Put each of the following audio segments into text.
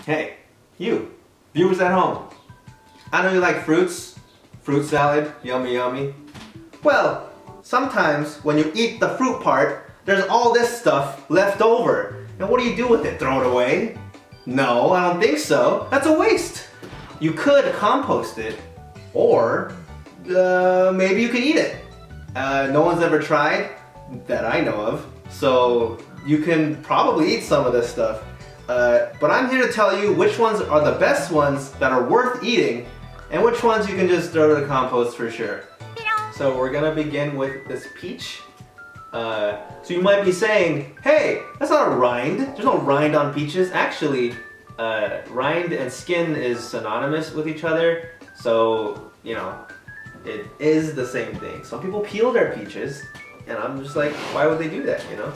Hey, you, viewers at home. I know you like fruits, fruit salad, yummy yummy. Well, sometimes when you eat the fruit part, there's all this stuff left over. And what do you do with it? Throw it away? No, I don't think so. That's a waste. You could compost it, or maybe you could eat it. No one's ever tried that I know of, so you can probably eat some of this stuff. But I'm here to tell you which ones are the best ones that are worth eating and which ones you can just throw to the compost for sure. So we're gonna begin with this peach. So you might be saying, hey, that's not a rind. There's no rind on peaches. Actually, rind and skin is synonymous with each other. So, you know, it is the same thing. Some people peel their peaches, and I'm just like, why would they do that, you know?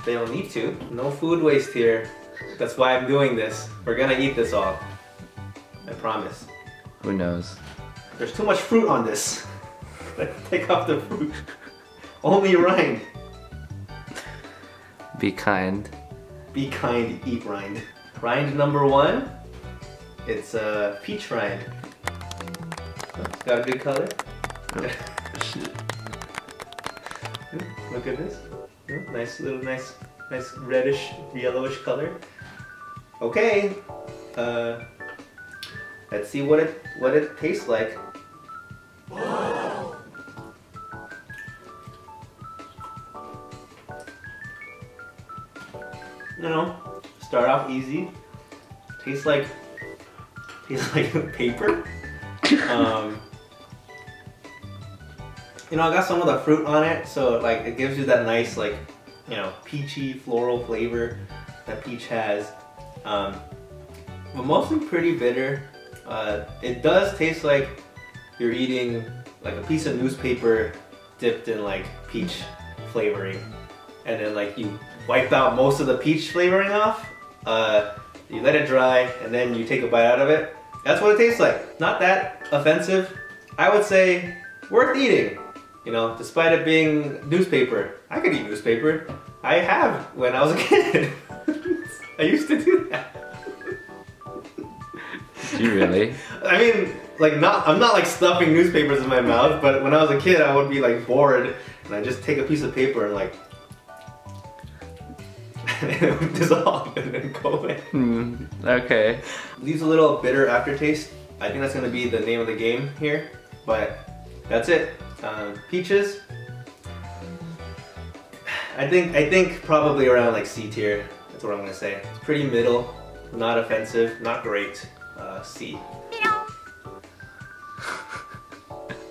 They don't need to. No food waste here. That's why I'm doing this. We're gonna eat this all. I promise. Who knows? There's too much fruit on this. Take off the fruit. Only rind. Be kind. Be kind, eat rind. Rind number 1. It's a peach rind. It's got a good color. Look at this. Nice little, nice reddish, yellowish color. Okay. Let's see what it tastes like. You know, start off easy. Tastes like paper. You know, I got some of the fruit on it, so like it gives you that nice, like, you know, peachy floral flavor that peach has. But mostly pretty bitter. It does taste like you're eating like a piece of newspaper dipped in like peach flavoring, and then like you wipe out most of the peach flavoring off. You let it dry, and then you take a bite out of it. That's what it tastes like. Not that offensive. I would say worth eating. You know, despite it being newspaper. I could eat newspaper. I have when I was a kid. I used to do that. Did you really? I mean, like I'm not like stuffing newspapers in my mouth, but when I was a kid I would be like bored and I'd just take a piece of paper and like and it would dissolve and then go away. Okay. Leaves a little bitter aftertaste. I think that's gonna be the name of the game here, but that's it. Peaches. I think probably around like C tier. That's what I'm gonna say. It's pretty middle, not offensive, not great. C.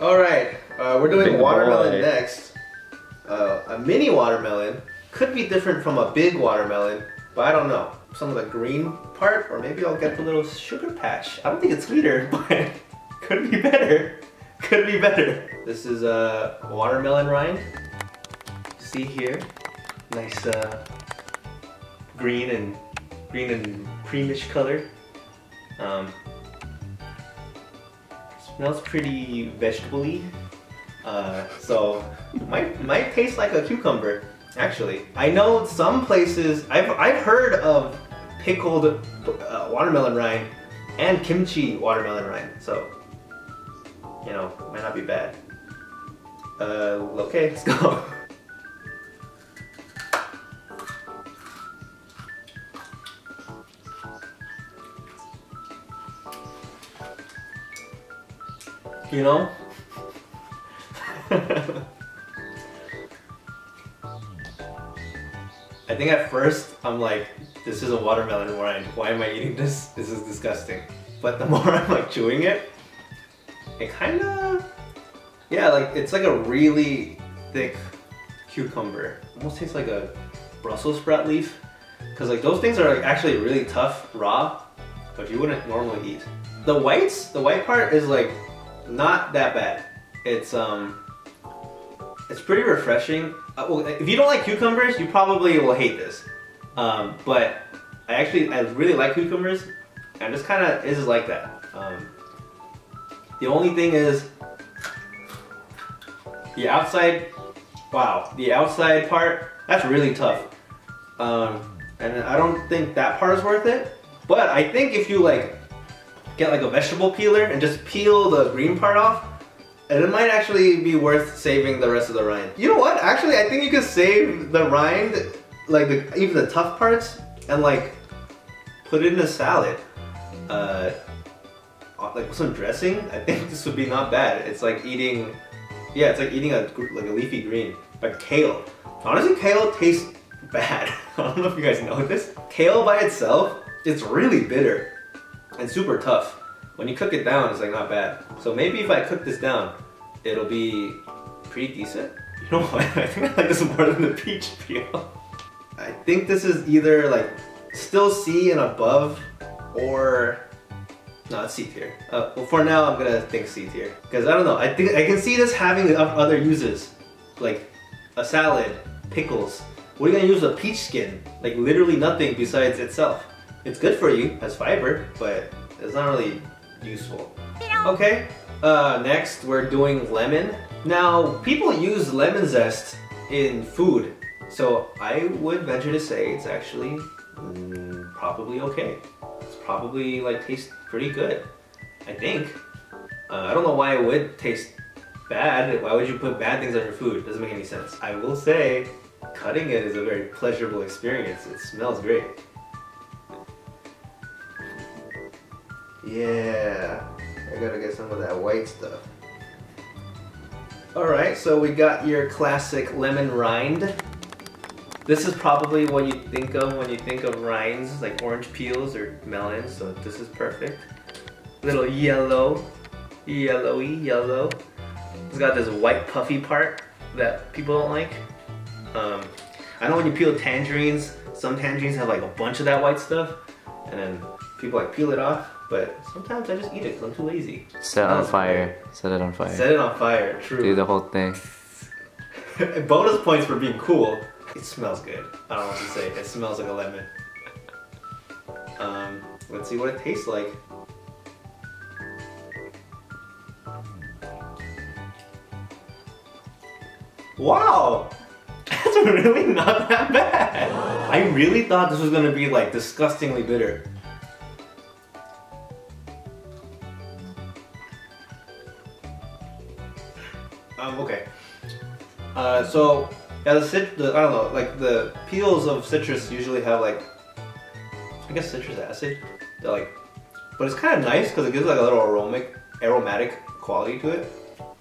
All right, we're doing Big watermelon boy. next. A mini watermelon could be different from a big watermelon, but I don't know. Some of the green part, or maybe I'll get the little sugar patch. I don't think it's sweeter, but could be better. Could be better. This is a watermelon rind. See here, nice green and creamish color. Smells pretty vegetable-y. So might taste like a cucumber. Actually, I know some places I've heard of pickled watermelon rind and kimchi watermelon rind. So, you know, might not be bad. Okay, let's go. You know? I think at first I'm like, this is a watermelon rind. Why am I eating this? This is disgusting. But the more I'm like chewing it, it kind of, yeah, like it's like a really thick cucumber. Almost tastes like a Brussels sprout leaf. Cause like those things are like actually really tough raw, but you wouldn't normally eat. The white part is like not that bad. It's pretty refreshing. Well, if you don't like cucumbers, you probably will hate this. But I really like cucumbers, and this kind of is like that. The only thing is the outside. Wow, the outside part, that's really tough. And I don't think that part is worth it. But I think if you like get like a vegetable peeler and just peel the green part off, and it might actually be worth saving the rest of the rind. You know what? Actually, I think you could save the rind, like even the tough parts, and like put it in a salad. Like with some dressing, I think this would be not bad. It's like eating, yeah, it's like eating a leafy green, like kale. Honestly, kale tastes bad. I don't know if you guys know this. Kale by itself, it's really bitter and super tough. When you cook it down, it's like not bad. So maybe if I cook this down, it'll be pretty decent. You know what? I think I like this more than the peach peel. I think this is either like still C and above, or no, it's C tier. Well, for now, I'm gonna think C tier because I don't know. I think I can see this having other uses, like a salad, pickles. What are you gonna use a peach skin? Like literally nothing besides itself. It's good for you as fiber, but it's not really useful. Okay, next we're doing lemon. Now, people use lemon zest in food, so I would venture to say it's actually probably okay. It's probably like tastes pretty good, I think. I don't know why it would taste bad. Why would you put bad things on your food? It doesn't make any sense. I will say, cutting it is a very pleasurable experience. It smells great. Yeah, I gotta get some of that white stuff. Alright, so we got your classic lemon rind. This is probably what you think of when you think of rinds, like orange peels or melons, so this is perfect. Little yellow, yellowy yellow. It's got this white puffy part that people don't like. I know when you peel tangerines, some tangerines have like a bunch of that white stuff, and then people like peel it off. But sometimes I just eat it because I'm too lazy. Set it on fire. Set it on fire. Set it on fire, true. Do the whole thing. Bonus points for being cool. It smells good. I don't know what to say. It smells like a lemon. Let's see what it tastes like. Wow! That's really not that bad. I really thought this was gonna be like disgustingly bitter. Okay. So yeah, I don't know, like the peels of citrus usually have like, I guess citrus acid. They're like, but it's kind of nice because it gives like a little aromatic quality to it.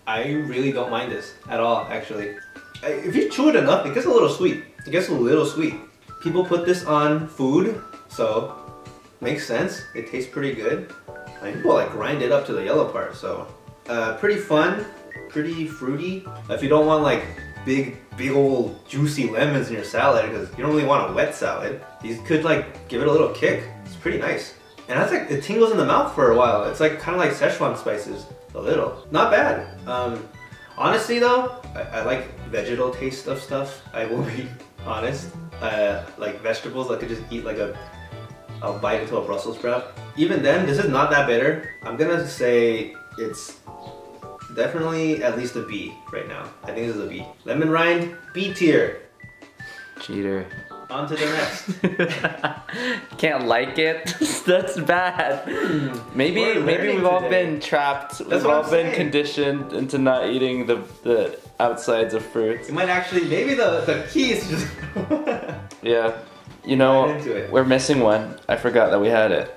I really don't mind this at all, actually. If you chew it enough, it gets a little sweet. It gets a little sweet. People put this on food, so makes sense. It tastes pretty good. People like grind it up to the yellow part, so pretty fun. Pretty fruity. If you don't want like big old juicy lemons in your salad, because you don't really want a wet salad, these could like give it a little kick. It's pretty nice. And that's like, it tingles in the mouth for a while. It's like kind of like Szechuan spices, a little. Not bad. Honestly though, I like vegetal taste of stuff. I will be honest. Like vegetables, I could just eat like I'll bite into a Brussels sprout. Even then, this is not that bitter. I'm gonna say it's definitely at least a B right now. I think this is a B. Lemon rind, B tier. Cheater. On to the next. Can't like it? That's bad. Maybe we've all been trapped. We've all been conditioned into not eating the outsides of fruits. It might actually, maybe the key is just... Yeah. You know, we're missing one. I forgot that we had it.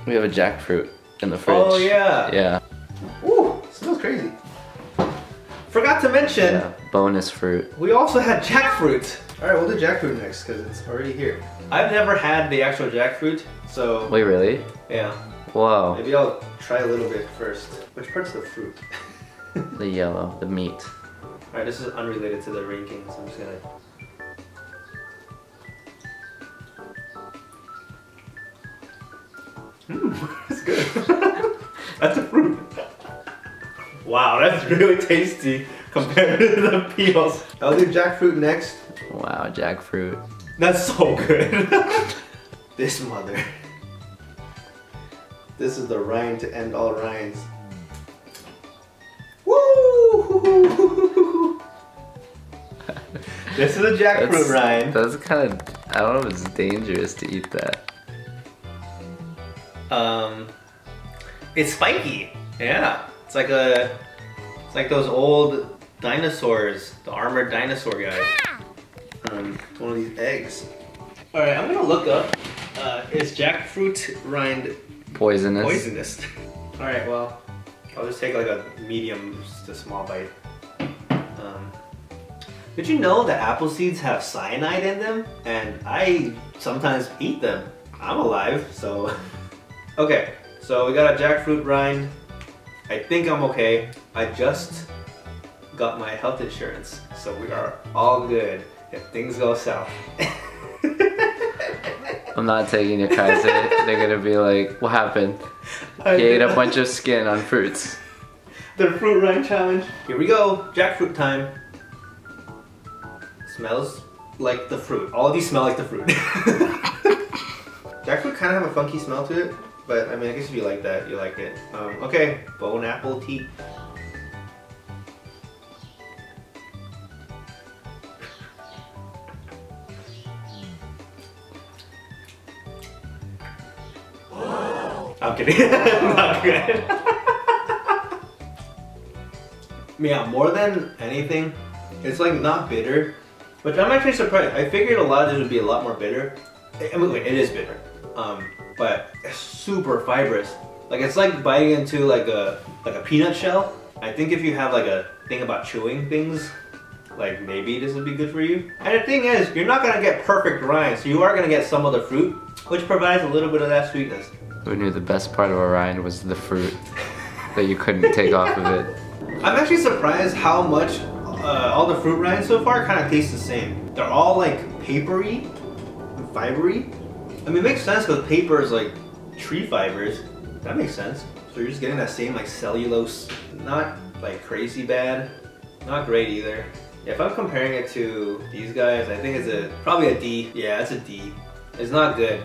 We have a jackfruit in the fridge. Oh yeah. Yeah. Ooh, smells crazy. Forgot to mention, yeah, bonus fruit. We also had jackfruit. Alright, we'll do jackfruit next because it's already here. I've never had the actual jackfruit, so... Wait, really? Yeah. Whoa. Maybe I'll try a little bit first. Which part's the fruit? The yellow, the meat. Alright, this is unrelated to the rankings. I'm just gonna... It's good. That's a fruit. Wow, that's really tasty compared to the peels. I'll do jackfruit next. Wow, jackfruit. That's so good. This mother. This is the rind to end all rinds. Woo! This is a jackfruit rind. That's kind of, I don't know if it's dangerous to eat that. It's spiky. Yeah, it's like those old dinosaurs, the armored dinosaur guys. One of these eggs. All right, I'm gonna look up. Is jackfruit rind poisonous? All right, well, I'll just take like a medium to small bite. Did you know that apple seeds have cyanide in them? And I sometimes eat them. I'm alive, so. Okay, so we got a jackfruit rind. I think I'm okay. I just got my health insurance, so we are all good if things go south. I'm not taking it, guys. They're gonna be like, what happened? He ate a bunch of skin on fruits. The fruit rind challenge. Here we go, jackfruit time. Smells like the fruit. All of these smell like the fruit. Jackfruit kind of have a funky smell to it, but I mean, I guess if you like that, you like it. Okay, bone apple tea. I'm kidding. Not good. Yeah, more than anything, it's like not bitter, which I'm actually surprised. I figured a lot of this would be a lot more bitter. I mean, wait, it is bitter, but it's super fibrous. Like it's like biting into like a peanut shell. I think if you have like a thing about chewing things, like maybe this would be good for you. And the thing is, you're not gonna get perfect rind, so you are gonna get some of the fruit, which provides a little bit of that sweetness. Who knew the best part of a rind was the fruit that you couldn't take off of it? I'm actually surprised how much all the fruit rinds so far kind of taste the same. They're all like papery and fibery. I mean, it makes sense because paper is like tree fibers. That makes sense. So you're just getting that same like cellulose, not like crazy bad, not great either. Yeah, if I'm comparing it to these guys, I think it's probably a D. Yeah, it's a D. It's not good.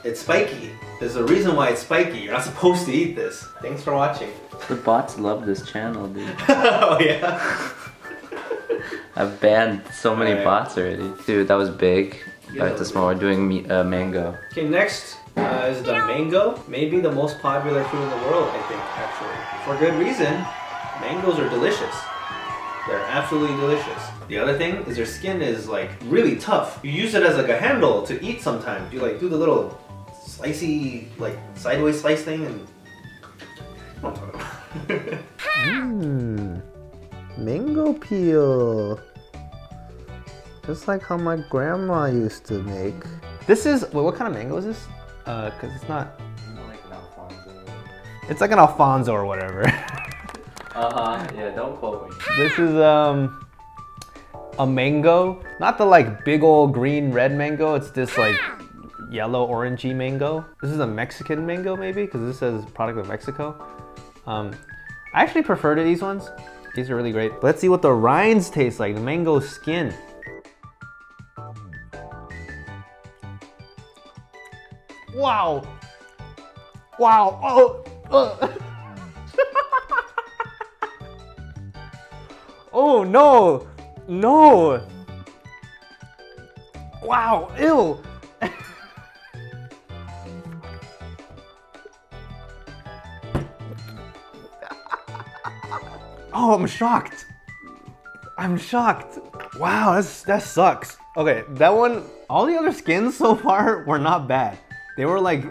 It's spiky. There's a reason why it's spiky. You're not supposed to eat this. Thanks for watching. The bots love this channel, dude. Oh yeah. I've banned so many bots already. Dude, that was big. Yeah, Back to small. We're doing mango. Okay, next is the mango. Maybe the most popular fruit in the world, I think, actually. For good reason. Mangoes are delicious. They're absolutely delicious. The other thing is their skin is like really tough. You use it as like a handle to eat sometimes. You like do the little slicey, like sideways slice thing and... Mango peel. Just like how my grandma used to make. This is, wait, what kind of mango is this? Cause it's not... Like an Alfonso. It's like an Alfonso or whatever. Yeah, don't quote me. This is a mango. Not the like big old green red mango. It's this like yellow orangey mango. This is a Mexican mango maybe, because this says product of Mexico. I actually prefer to these ones. These are really great. Let's see what the rinds taste like, the mango skin. Wow. Wow. Oh. Oh no. No. Wow. Ew. Oh, I'm shocked. I'm shocked. Wow, that sucks. Okay, that one, all the other skins so far were not bad. They were like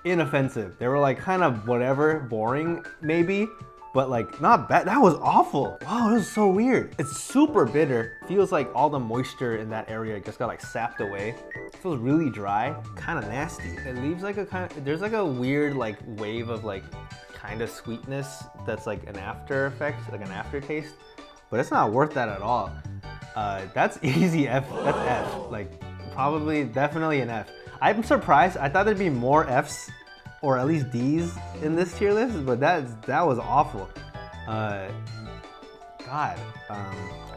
inoffensive. They were like kind of whatever, boring maybe, but like not bad. That was awful. Wow, that was so weird. It's super bitter. Feels like all the moisture in that area just got like sapped away. It feels really dry, kind of nasty. It leaves like there's like a weird like wave of like kind of sweetness that's like an after effect, like an aftertaste, but it's not worth that at all. That's easy F, that's F, like probably definitely an F. I'm surprised, I thought there'd be more Fs or at least Ds in this tier list, but that was awful. God,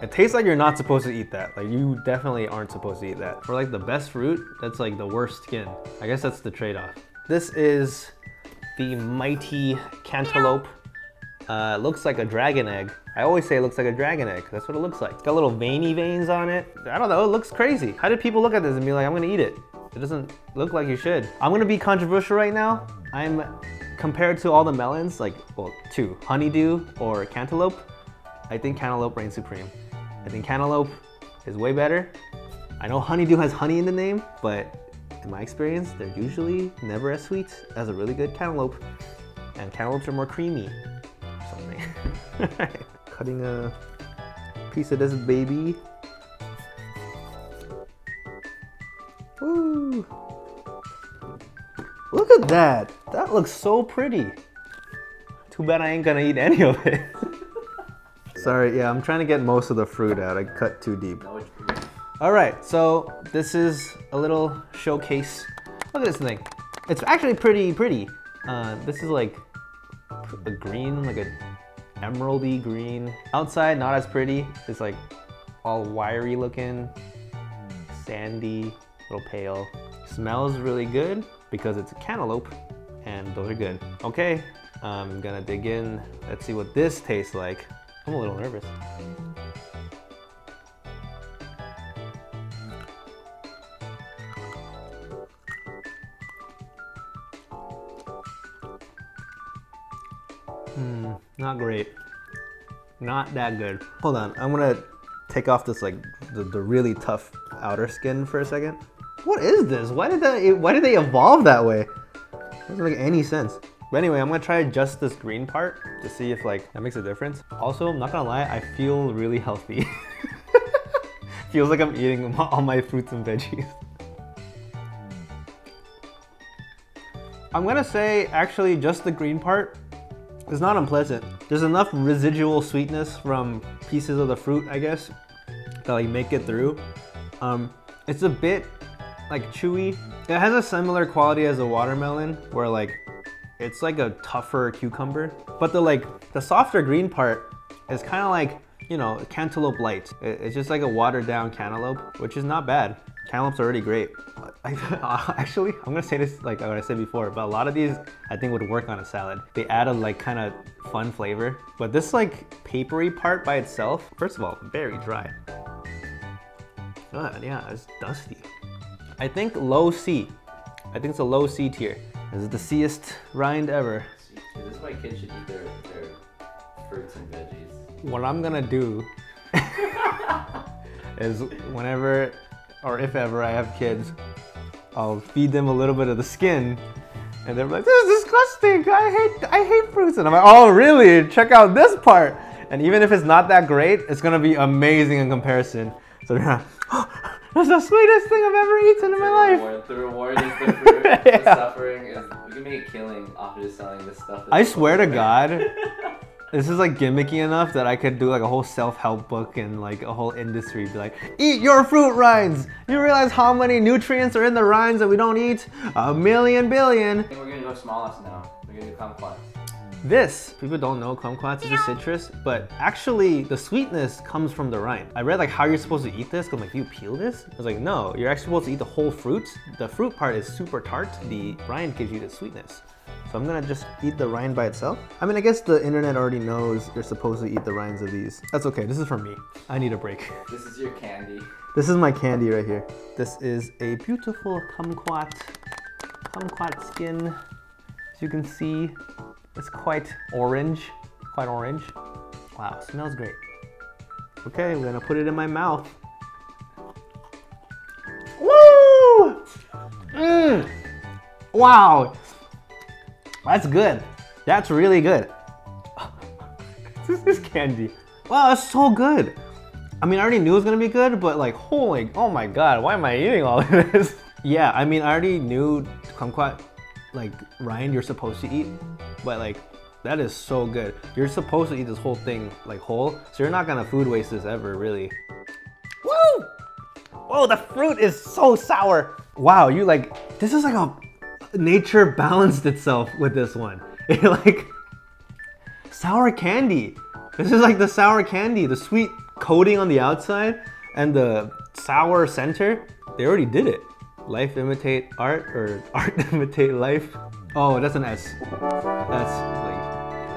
it tastes like you're not supposed to eat that. Like you definitely aren't supposed to eat that. For like the best fruit, that's like the worst skin. I guess that's the trade-off. This is the mighty cantaloupe. Looks like a dragon egg. I always say it looks like a dragon egg. That's what it looks like. It's got little veiny veins on it. I don't know, it looks crazy. How did people look at this and be like, I'm gonna eat it? It doesn't look like you should. I'm gonna be controversial right now. I'm compared to all the melons, like, well, two, honeydew or cantaloupe. I think cantaloupe reigns supreme. I think cantaloupe is way better. I know honeydew has honey in the name, but in my experience, they're usually never as sweet as a really good cantaloupe. And cantaloupes are more creamy or something. Cutting a piece of this baby. Woo! Look at that! That looks so pretty. Too bad I ain't gonna eat any of it. Sorry, yeah, I'm trying to get most of the fruit out. I cut too deep. All right, so this is a little showcase. Look at this thing. It's actually pretty pretty. This is like a green, like a emeraldy green. Outside, not as pretty. It's like all wiry looking, sandy, a little pale. Smells really good because it's a cantaloupe, and those are good. Okay, I'm gonna dig in. Let's see what this tastes like. I'm a little nervous. Not great. Not that good. Hold on, I'm gonna take off this like the really tough outer skin for a second. What is this? Why did they evolve that way? Doesn't make any sense. But anyway, I'm gonna try just this green part to see if like that makes a difference. Also, I'm not gonna lie, I feel really healthy. Feels like I'm eating all my fruits and veggies. I'm gonna say actually just the green part is not unpleasant. There's enough residual sweetness from pieces of the fruit, I guess, to like make it through. It's a bit like chewy. It has a similar quality as a watermelon, where like it's like a tougher cucumber. But the softer green part is kind of like, you know, cantaloupe light. It's just like a watered down cantaloupe, which is not bad. Cantaloupes are already great. Actually, I'm gonna say this like what I said before, but a lot of these I think would work on a salad. They add a like kind of fun flavor. But this like papery part by itself, first of all, very dry. Yeah, it's dusty. I think low C. I think it's a low C tier. This is the C-est rind ever. This is why kids should eat their fruits and veggies. What I'm gonna do is whenever or if ever I have kids, I'll feed them a little bit of the skin, and they're like, "This is disgusting! I hate fruits." And I'm like, "Oh, really? Check out this part." And even if it's not that great, it's gonna be amazing in comparison. So they're like, "Oh, that's the sweetest thing I've ever eaten in my life." The reward is the fruit. Yeah. The suffering is we can make a killing off of just selling this stuff. I swear to God. This is like gimmicky enough that I could do like a whole self-help book and like a whole industry be like, eat your fruit rinds! You realize how many nutrients are in the rinds that we don't eat? 1,000,000 billion! I think we're gonna go smallest now. We're gonna do kumquats. This, people don't know kumquats is a citrus, but actually the sweetness comes from the rind. I read like how you're supposed to eat this, because I'm like, do you peel this? I was like, no, you're actually supposed to eat the whole fruit. The fruit part is super tart, the rind gives you the sweetness. So I'm gonna just eat the rind by itself. I mean, I guess the internet already knows you're supposed to eat the rinds of these. That's okay, this is for me. I need a break. This is your candy. This is my candy right here. This is a beautiful kumquat skin. As you can see, it's quite orange. Wow, smells great. Okay, we're gonna put it in my mouth. Woo! Mmm! Wow! That's good. That's really good. This is candy. Wow, that's so good. I mean, I already knew it was gonna be good, but like, holy, oh my God, why am I eating all of this? Yeah, I mean, I already knew kumquat, like rind you're supposed to eat, but like, that is so good. You're supposed to eat this whole thing like whole, so you're not gonna food waste this ever, really. Woo! Whoa, the fruit is so sour. Wow, you like, this is like a, nature balanced itself with this one. It like, sour candy. This is like the sour candy, the sweet coating on the outside and the sour center. They already did it. Life imitate art, or art imitate life. Oh, that's an S. That's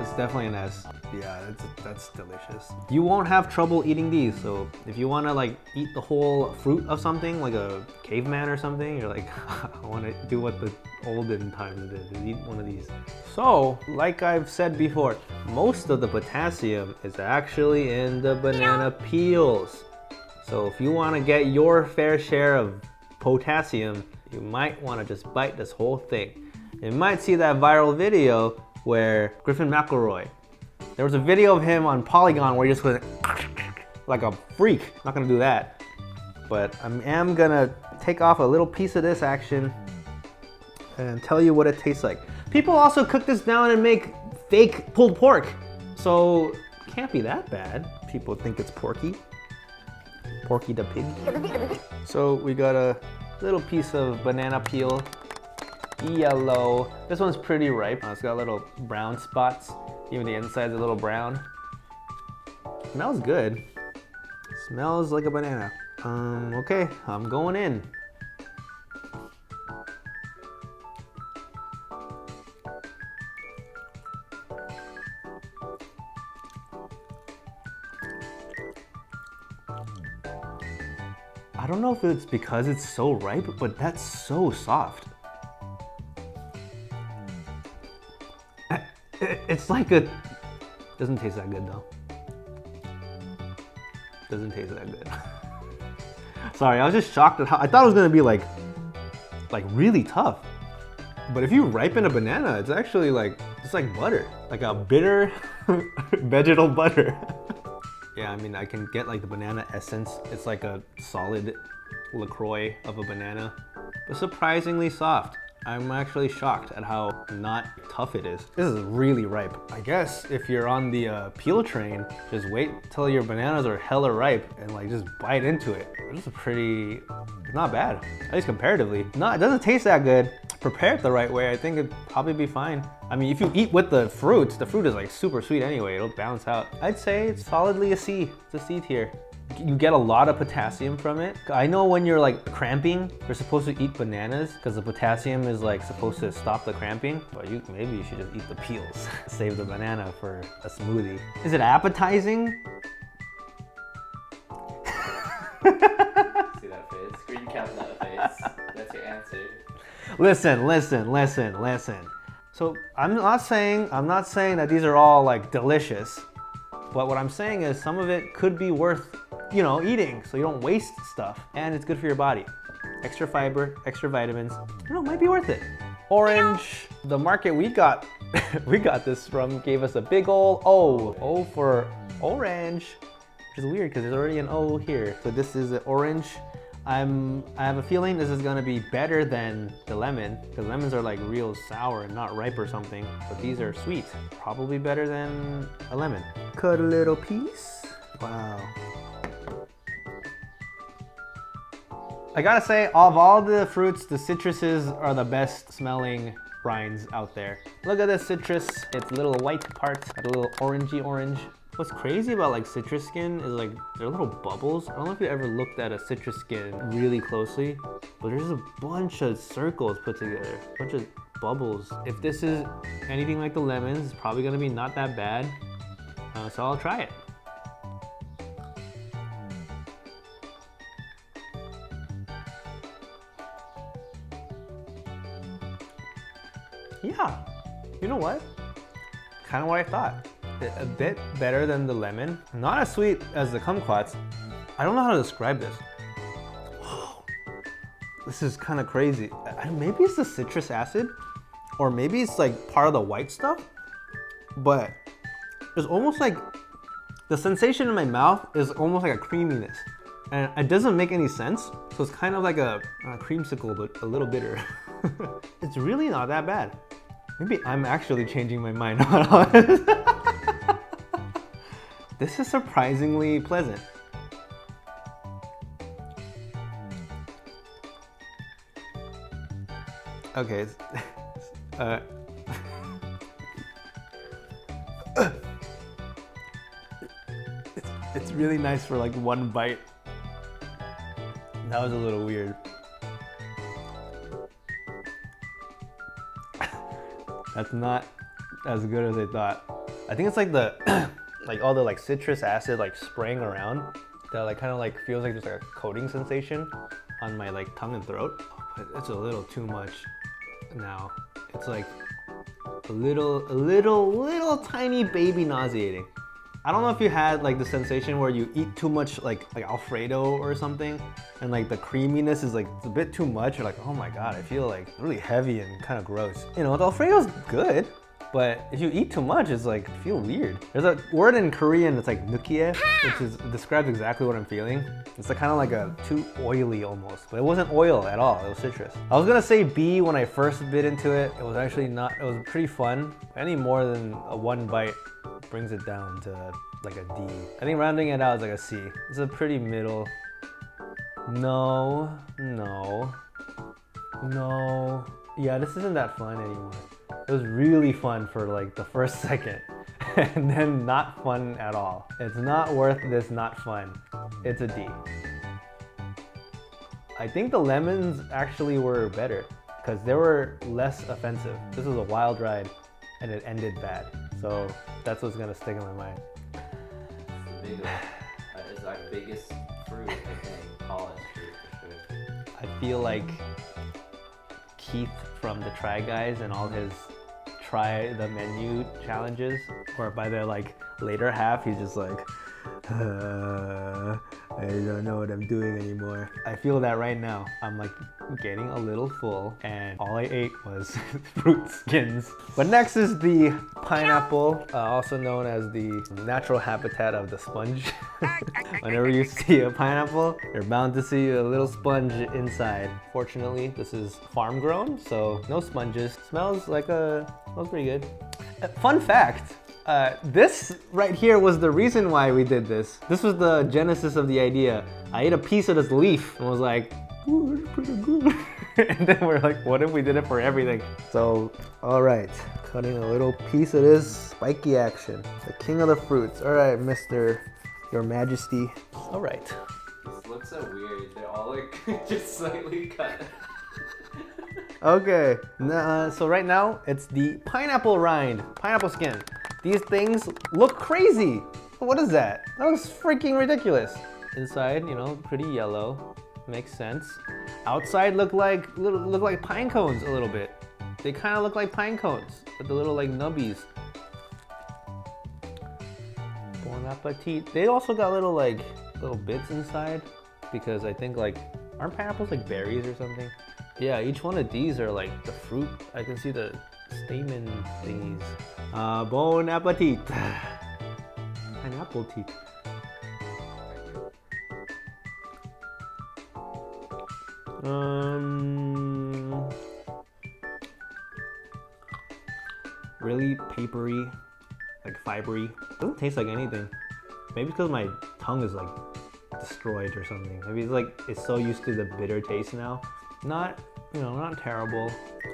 It's definitely an S. Yeah, that's delicious. You won't have trouble eating these. So if you want to like eat the whole fruit of something, like a caveman or something, you're like, I want to do what the olden times did, is eat one of these. So, like I've said before, most of the potassium is actually in the banana peels. So if you want to get your fair share of potassium, you might want to just bite this whole thing. You might see that viral video where Griffin McElroy, there was a video of him on Polygon where he just went like a freak. I'm not gonna do that, but I am gonna take off a little piece of this action and tell you what it tastes like. People also cook this down and make fake pulled pork, so it can't be that bad. People think it's Porky the pig. So we got a little piece of banana peel, yellow. This one's pretty ripe. It's got little brown spots. Even the inside's a little brown. Smells good. Smells like a banana. Okay, I'm going in. I don't know if it's because it's so ripe, but that's so soft. It's like a... Doesn't taste that good though. Doesn't taste that good. Sorry, I was just shocked at how... I thought it was gonna be like really tough. But if you ripen a banana, it's actually like, it's like butter. Like a bitter vegetal butter. Yeah, I mean, I can get like the banana essence. It's like a solid LaCroix of a banana, but surprisingly soft. I'm actually shocked at how not tough it is. This is really ripe. I guess if you're on the peel train, just wait till your bananas are hella ripe and like just bite into it. This is pretty, not bad, at least comparatively. No, it doesn't taste that good. Prepare it the right way, I think it'd probably be fine. I mean, if you eat with the fruit is like super sweet anyway, it'll balance out. I'd say it's solidly a C. It's a C tier. You get a lot of potassium from it. I know when you're like cramping, you're supposed to eat bananas because the potassium is like supposed to stop the cramping, but maybe you should just eat the peels. Save the banana for a smoothie. Is it appetizing? See that face? Screen cap that face. That's your answer. Listen. So I'm not saying that these are all like delicious, but what I'm saying is some of it could be worth, you know, eating so you don't waste stuff, and it's good for your body. Extra fiber, extra vitamins, you know, it might be worth it. Orange, the market we got this from gave us a big ol' O. O for orange, which is weird because there's already an O here. So this is an orange. I have a feeling this is gonna be better than the lemon, because lemons are like real sour and not ripe or something, but these are sweet. Probably better than a lemon. Cut a little piece. Wow. I gotta say, of all the fruits, the citruses are the best smelling rinds out there. Look at this citrus. It's a little white part, got a little orangey orange. What's crazy about like citrus skin is like there are little bubbles. I don't know if you ever looked at a citrus skin really closely, but there's a bunch of circles put together, a bunch of bubbles. If this is anything like the lemons, it's probably gonna be not that bad. So I'll try it. Yeah, you know what? Kind of what I thought. A bit better than the lemon. Not as sweet as the kumquats. I don't know how to describe this. Whoa. This is kind of crazy. Maybe it's the citrus acid, or maybe it's like part of the white stuff, but it's almost like the sensation in my mouth is almost like a creaminess, and it doesn't make any sense. So it's kind of like a creamsicle, but a little bitter. It's really not that bad. Maybe I'm actually changing my mind on this. This is surprisingly pleasant. Okay. It's really nice for like one bite. That was a little weird. That's not as good as I thought. I think it's like the like all the like citrus acid like spraying around that like kind of like feels like there's like a coating sensation on my like tongue and throat. But it's a little too much now. It's like a little tiny baby nauseating. I don't know if you had like the sensation where you eat too much like Alfredo or something, and like the creaminess is like it's a bit too much. You're like, oh my god, I feel like really heavy and kind of gross. You know, the Alfredo's good, but if you eat too much, it's like I feel weird. There's a word in Korean that's like nukie, which describes exactly what I'm feeling. It's like kind of like a too oily almost, but it wasn't oil at all. It was citrus. I was gonna say B when I first bit into it. It was actually not. It was pretty fun. Any more than a one bite brings it down to like a D. I think rounding it out is like a C. It's a pretty middle. No. Yeah, this isn't that fun anymore. It was really fun for like the first second and then not fun at all. It's not worth this not fun. It's a D. I think the lemons actually were better because they were less offensive. This was a wild ride and it ended bad. So that's what's gonna stick in my mind. It's our biggest fruit, I think, college fruit for sure. I feel like Keith from the Try Guys and all his try the menu challenges, or by the like later half, he's just like, I don't know what I'm doing anymore. I feel that right now. I'm like getting a little full and all I ate was fruit skins. But next is the pineapple, also known as the natural habitat of the sponge. Whenever you see a pineapple, you're bound to see a little sponge inside. Fortunately, this is farm grown, so no sponges. Smells pretty good. Fun fact, this right here was the reason why we did this. This was the genesis of the idea. I ate a piece of this leaf and was like, ooh, it's pretty good. And then we're like, what if we did it for everything? So, all right, cutting a little piece of this spiky action. The king of the fruits. All right, Mr. Your Majesty. All right. This looks so weird. They're all like just slightly cut. Okay, so right now it's the pineapple rind, pineapple skin. These things look crazy. What is that? That looks freaking ridiculous. Inside, you know, pretty yellow. Makes sense. Outside look like pine cones a little bit. They kind of look like pine cones with the little like nubbies. Bon appetit. They also got little bits inside because I think like aren't pineapples like berries or something? Yeah, each one of these are like the fruit. I can see the stamen thingies. Bon appetit. Pineapple teeth. Really papery, like fibery. Doesn't taste like anything. Maybe because my tongue is like destroyed or something. Maybe it's so used to the bitter taste now. Not terrible.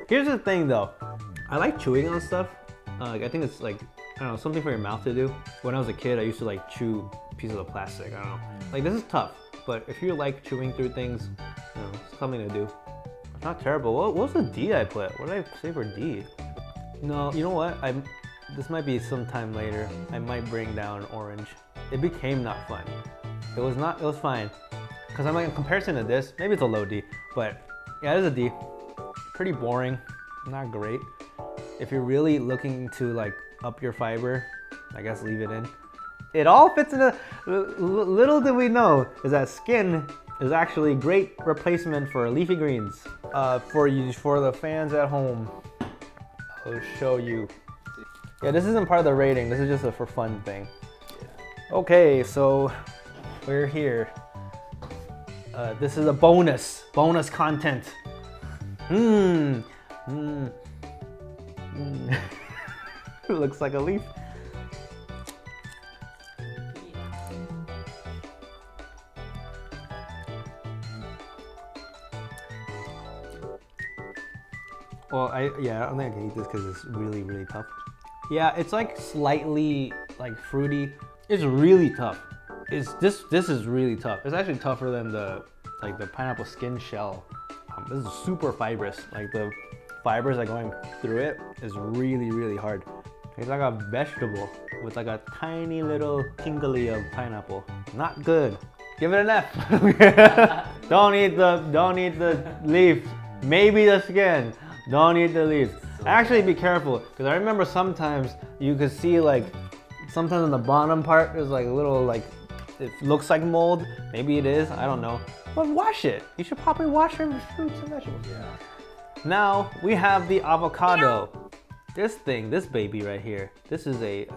Here's the thing though. I like chewing on stuff. I think it's like, I don't know, something for your mouth to do. When I was a kid, I used to like chew pieces of plastic. I don't know. Like this is tough, but if you like chewing through things, you know, it's something to do. It's not terrible. What was the D I put? What did I say for D? No, you know what? This might be sometime later. I might bring down orange. It became not fun. It was fine. Cause I'm like, in comparison to this, maybe it's a low D, but yeah, it is a D. Pretty boring, not great. If you're really looking to like up your fiber, I guess leave it in. It all fits in little did we know is that skin is actually great replacement for leafy greens. For the fans at home, I'll show you. Yeah, this isn't part of the rating. This is just a for fun thing. Okay, so we're here. This is a bonus content. It looks like a leaf. Well, I don't think I can eat this because it's really, really tough. Yeah, it's like slightly like fruity. It's really tough. This is really tough. It's actually tougher than the pineapple skin shell. This is super fibrous. Like the fibers that are going through it is really, really hard. It's like a vegetable with like a tiny little tingly of pineapple. Not good. Give it an F. Don't eat the leaf. Maybe the skin. Don't eat the leaves. Actually, be careful, because I remember sometimes you could see like, sometimes on the bottom part there's like a little like, it looks like mold. Maybe it is, I don't know. But wash it. You should probably wash your fruits and vegetables. Yeah. Now we have the avocado. This thing, this baby right here. This is a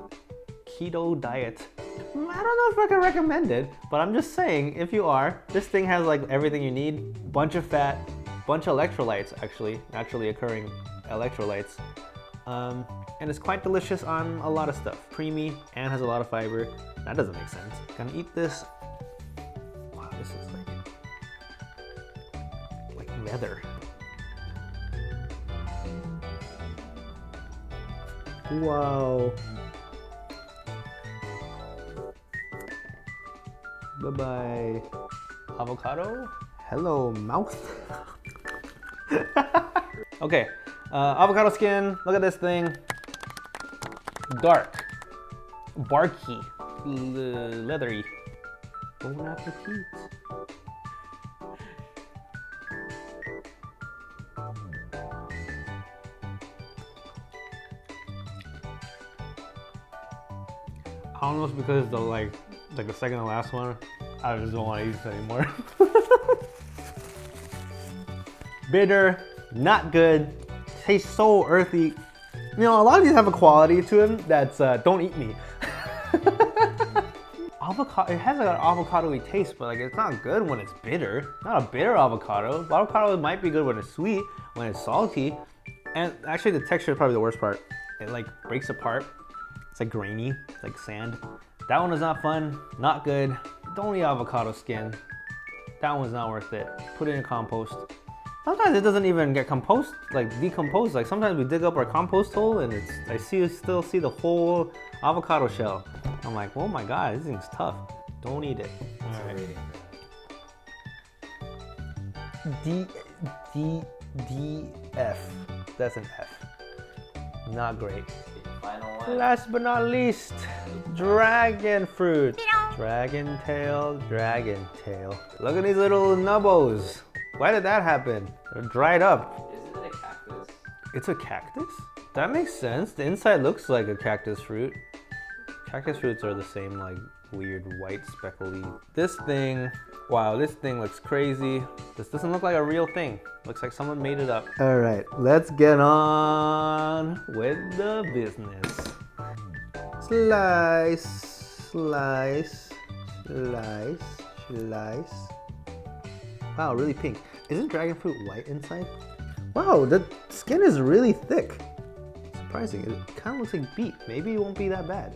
keto diet. I don't know if I can recommend it, but I'm just saying, if you are, this thing has like everything you need. Bunch of fat, bunch of electrolytes actually, naturally occurring electrolytes. And it's quite delicious on a lot of stuff. Creamy and has a lot of fiber. That doesn't make sense. Gonna eat this. Wow, this is like leather. Wow. Bye-bye. Avocado? Hello, mouth. Okay, avocado skin. Look at this thing. Dark. Barky. Leathery. Bon appetit. I don't know if it's because the like the second to last one, I just don't want to eat this anymore. Bitter, not good, tastes so earthy. You know, a lot of these have a quality to them that's don't eat me. Avocado, it has like an avocado-y taste, but like it's not good when it's bitter. Not a bitter avocado. Avocado might be good when it's sweet, when it's salty. And actually the texture is probably the worst part. It like breaks apart. It's like grainy, it's like sand. That one is not fun, not good. Don't eat avocado skin. That one's not worth it. Put it in compost. Sometimes it doesn't even get compost, like decomposed. Like sometimes we dig up our compost hole and it's, still see the whole avocado shell. I'm like, oh my God, this thing's tough. Don't eat it. All right. F. That's an F. Not great. Final one. Last but not least, dragon fruit. Dragon tail. Look at these little nubbos. Why did that happen? They're dried up. Isn't it a cactus? It's a cactus? That makes sense. The inside looks like a cactus fruit. Cactus fruits are the same like weird white speckly. This thing, wow, this thing looks crazy. This doesn't look like a real thing. Looks like someone made it up. All right, let's get on with the business. Slice, slice, slice, slice. Wow, really pink. Isn't dragon fruit white inside? Wow, the skin is really thick. Surprising, it kind of looks like beet. Maybe it won't be that bad.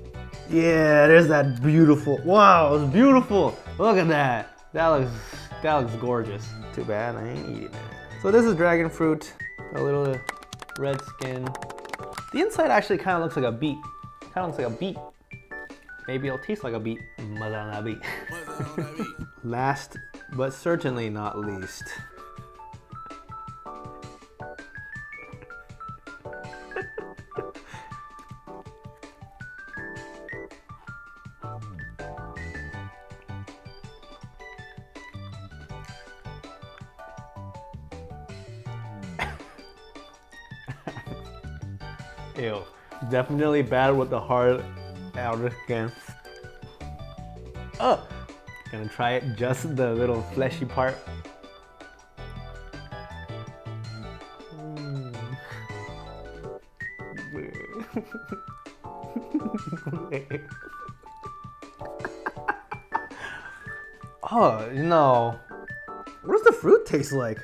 Yeah, there's that beautiful, wow, it's beautiful. Look at that. That looks gorgeous. Too bad I ain't eating it. So this is dragon fruit, a little red skin. The inside actually kind of looks like a beet. Kind of looks like a beet. Maybe it'll taste like a beet. Madana beet. Last, but certainly not least. Ew. Definitely bad with the hard outer skin. Oh! Gonna try it, just the little fleshy part. Oh, no. What does the fruit taste like?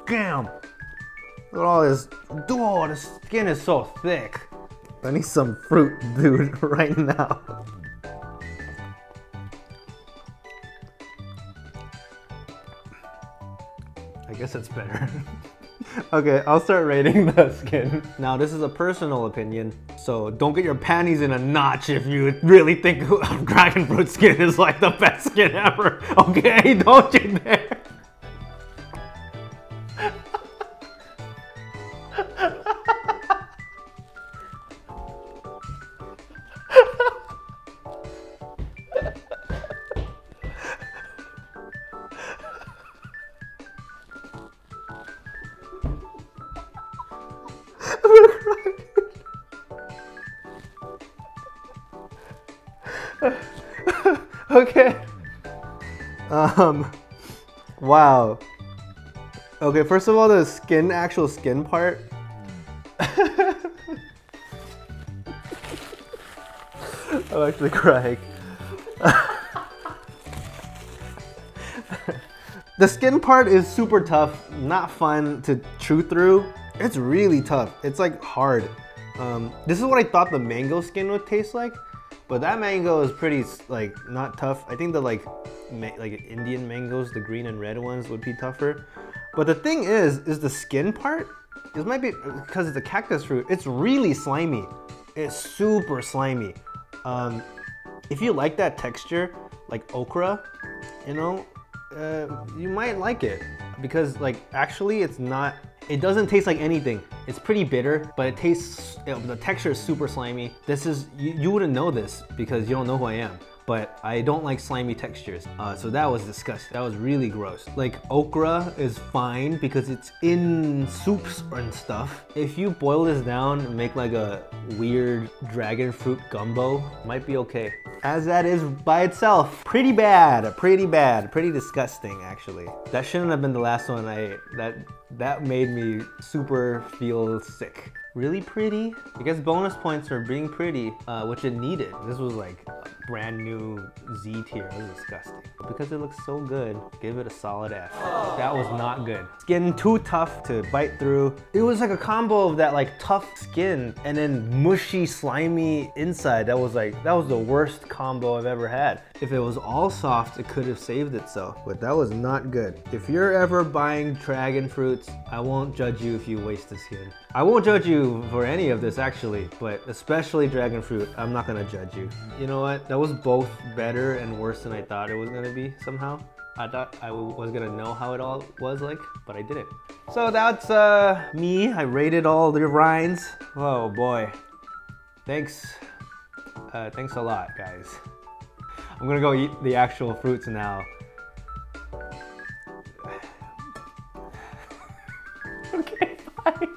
Damn! Look at all this. Oh, the skin is so thick. I need some fruit, dude, right now. I guess it's better. Okay, I'll start rating the skin. Now, this is a personal opinion, so don't get your panties in a notch if you really think dragon fruit skin is like the best skin ever. Okay, don't you dare. Okay. Wow. Okay, first of all, the skin, actual skin part. I'm actually crying. The skin part is super tough, not fun to chew through. It's really tough. It's like hard. This is what I thought the mango skin would taste like, but that mango is pretty like not tough. I think the like Indian mangoes, the green and red ones, would be tougher. But the thing is the skin part. This might be because it's a cactus fruit. It's really slimy. It's super slimy. If you like that texture, like okra, you know, you might like it because like actually it's not. It doesn't taste like anything. It's pretty bitter, but it tastes. The texture is super slimy. This is you wouldn't know this because you don't know who I am. But I don't like slimy textures. So that was disgusting. That was really gross. Like okra is fine because it's in soups and stuff. If you boil this down and make like a weird dragon fruit gumbo, might be okay. As that is by itself, pretty bad, pretty disgusting actually. That shouldn't have been the last one I ate. That made me super feel sick. Really pretty. I guess bonus points for being pretty, which it needed. This was like a brand new Z tier. It was disgusting. Because it looks so good, give it a solid F. That was not good. Skin too tough to bite through. It was like a combo of that like tough skin and then mushy, slimy inside. That was the worst combo I've ever had. If it was all soft, it could have saved itself, but that was not good. If you're ever buying dragon fruits, I won't judge you if you waste the skin. I won't judge you for any of this actually, but especially dragon fruit, I'm not gonna judge you. You know what? That was both better and worse than I thought it was gonna be somehow. I thought I was gonna know how it all was like, but I didn't. So that's me. I rated all the rinds. Oh boy. Thanks. Thanks a lot, guys. I'm gonna go eat the actual fruits now. Okay, bye.